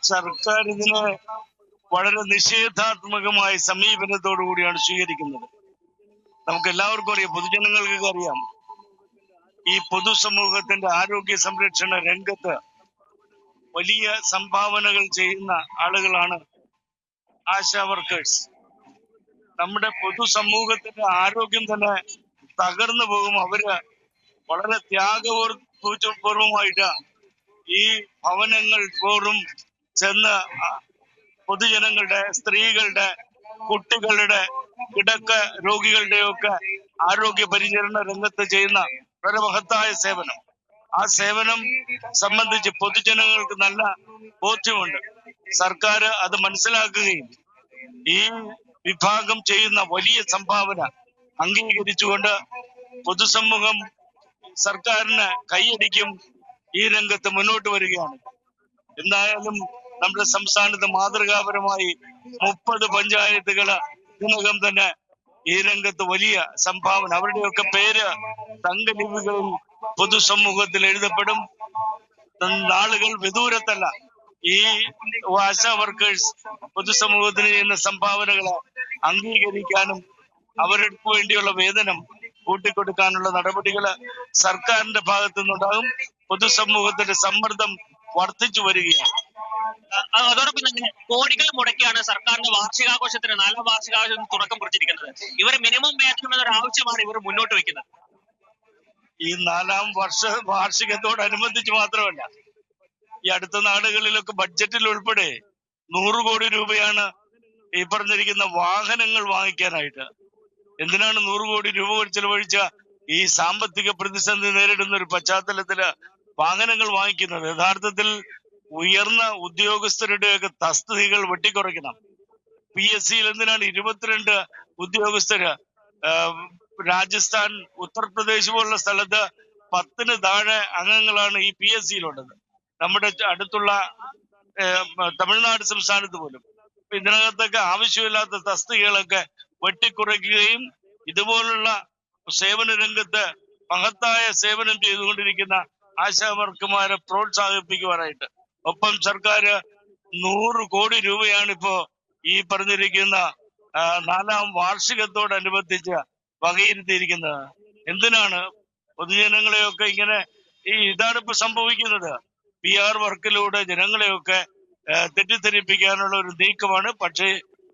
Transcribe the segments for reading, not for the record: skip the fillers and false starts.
സർക്കാർ ഇതിനെ വളരെ നിഷേധാത്മകമായ സമീപനത്തോടു കൂടിയാണ് സ്വീകരിക്കുന്നത്. നമുക്ക് എല്ലാവർക്കും അറിയാം, പൊതുജനങ്ങൾക്ക് അറിയാം, ഈ പൊതുസമൂഹത്തിന്റെ ആരോഗ്യ സംരക്ഷണ രംഗത്ത് വലിയ സംഭാവനകൾ ചെയ്യുന്ന ആളുകളാണ് ആശാ വർക്കേഴ്സ്. നമ്മുടെ പൊതുസമൂഹത്തിന്റെ ആരോഗ്യം തന്നെ തകർന്നു പോകും. അവര് വളരെ ത്യാഗപൂർവമായിട്ട് ഈ ഭവനങ്ങൾ തോറും ചെന്ന് പൊതുജനങ്ങളുടെ, സ്ത്രീകളുടെ, കുട്ടികളുടെ, കിടക്ക രോഗികളുടെയൊക്കെ ആരോഗ്യ പരിചരണ രംഗത്ത് ചെയ്യുന്ന വളരെ മഹത്തായ സേവനം. ആ സേവനം സംബന്ധിച്ച് പൊതുജനങ്ങൾക്ക് നല്ല ബോധ്യമുണ്ട്. സർക്കാർ അത് മനസ്സിലാക്കുകയും ഈ വിഭാഗം ചെയ്യുന്ന വലിയ സംഭാവന അംഗീകരിച്ചുകൊണ്ട് പൊതുസമൂഹം സർക്കാരിന് കൈയടിക്കും ഈ രംഗത്ത് മുന്നോട്ട് വരികയാണ്. എന്തായാലും നമ്മുടെ സംസ്ഥാനത്ത് മാതൃകാപരമായി 30 പഞ്ചായത്തുകൾ ഇതിനകം തന്നെ ഈ രംഗത്ത് വലിയ സംഭാവന, അവരുടെയൊക്കെ പേര് തങ്കലിപികളിൽ പൊതുസമൂഹത്തിൽ എഴുതപ്പെടും. നാളുകൾ വിദൂരത്തല്ല. ഈ ആശാ വർക്കേഴ്സ് പൊതുസമൂഹത്തിന് ചെയ്യുന്ന സംഭാവനകളെ അംഗീകരിക്കാനും അവർക്ക് വേണ്ടിയുള്ള വേതനം കൂട്ടിക്കൊടുക്കാനുള്ള നടപടികള് സർക്കാരിന്റെ ഭാഗത്തു നിന്നുണ്ടാകും. പൊതുസമൂഹത്തിന്റെ സമ്മർദ്ദം വർദ്ധിച്ചു വരികയാണ്. അതോടൊപ്പം തന്നെ കോടികൾ മുടക്കിയാണ് സർക്കാരിന്റെ വാർഷികാഘോഷത്തിന് 4ാം വാർഷികാഘോഷത്തിന് തുടക്കം കുറിച്ചിരിക്കുന്നത്. ഇവർ മിനിമം വേതനം എന്നൊരു ആവശ്യമാണ് ഇവർ മുന്നോട്ട് വെക്കുന്നത്. ഈ 4ാം വാർഷികത്തോടനുബന്ധിച്ച് മാത്രമല്ല, ഈ അടുത്ത നാളുകളിലൊക്കെ ബഡ്ജറ്റിൽ ഉൾപ്പെടെ 100 കോടി രൂപയാണ് ഈ പറഞ്ഞിരിക്കുന്ന വാഹനങ്ങൾ വാങ്ങിക്കാനായിട്ട്. എന്തിനാണ് 100 കോടി രൂപ ചെലവഴിച്ച ഈ സാമ്പത്തിക പ്രതിസന്ധി നേരിടുന്ന ഒരു പശ്ചാത്തലത്തില് വാഹനങ്ങൾ വാങ്ങിക്കുന്നത്? യഥാർത്ഥത്തിൽ ഉയർന്ന ഉദ്യോഗസ്ഥരുടെയൊക്കെ തസ്തികകൾ വെട്ടിക്കുറയ്ക്കണം. PSCയിൽ എന്തിനാണ് 22 ഉദ്യോഗസ്ഥര്? രാജസ്ഥാൻ, ഉത്തർപ്രദേശ് പോലുള്ള സ്ഥലത്ത് 10-ന് താഴെ അംഗങ്ങളാണ് ഈ PSCയിലുള്ളത്. നമ്മുടെ അടുത്തുള്ള തമിഴ്നാട് സംസ്ഥാനത്ത് പോലും ഇതിനകത്തൊക്കെ ആവശ്യമില്ലാത്ത തസ്തികകളൊക്കെ വെട്ടിക്കുറയ്ക്കുകയും ഇതുപോലുള്ള സേവന രംഗത്ത് മഹത്തായ സേവനം ചെയ്തുകൊണ്ടിരിക്കുന്ന ആശാ വർക്കർമാരെ പ്രോത്സാഹിപ്പിക്കുവാനായിട്ട്, ഒപ്പം സർക്കാർ 100 കോടി രൂപയാണ് ഇപ്പോ ഈ പറഞ്ഞിരിക്കുന്ന 4ാം വാർഷികത്തോടനുബന്ധിച്ച് വകയിരുത്തിയിരിക്കുന്നത്. എന്തിനാണ് പൊതുജനങ്ങളെയൊക്കെ ഇങ്ങനെ ഇതാണ് ഇപ്പൊ സംഭവിക്കുന്നത്. PR വർക്കിലൂടെ ജനങ്ങളെയൊക്കെ തെറ്റിദ്ധരിപ്പിക്കാനുള്ള ഒരു നീക്കമാണ്. പക്ഷേ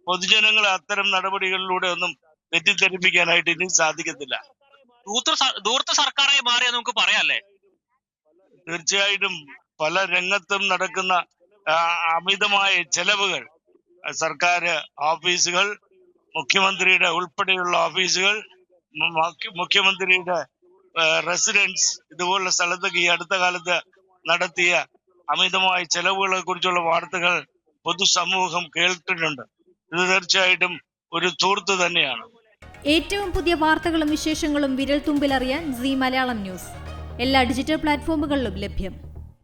പൊതുജനങ്ങളെ അത്തരം നടപടികളിലൂടെ ഒന്നും തെറ്റിദ്ധരിപ്പിക്കാനായിട്ട് ഇനി സാധിക്കത്തില്ല. ദൂർത്ത് സർക്കാരായി മാറിയ നമുക്ക് പറയാല്ലേ? തീർച്ചയായിട്ടും പല രംഗത്തും നടക്കുന്ന അമിതമായ ചെലവുകൾ, സർക്കാർ ഓഫീസുകൾ, മുഖ്യമന്ത്രിയുടെ ഉൾപ്പെടെയുള്ള ഓഫീസുകൾ, മുഖ്യമന്ത്രിയുടെ റെസിഡൻസ്, ഇതുപോലുള്ള സ്ഥലത്തൊക്കെ ഈ അടുത്ത കാലത്ത് നടത്തിയ അമിതമായ ചെലവുകളെ കുറിച്ചുള്ള വാർത്തകൾ പൊതുസമൂഹം കേട്ടിട്ടുണ്ട്. ഇത് തീർച്ചയായിട്ടും ഒരു ധൂർത്ത് തന്നെയാണ്. ഏറ്റവും പുതിയ വാർത്തകളും വിശേഷങ്ങളും വിരൽ തുമ്പിലറിയാൻ സീ മലയാളം ന്യൂസ് എല്ലാ ഡിജിറ്റൽ പ്ലാറ്റ്ഫോമുകളിലും ലഭ്യം.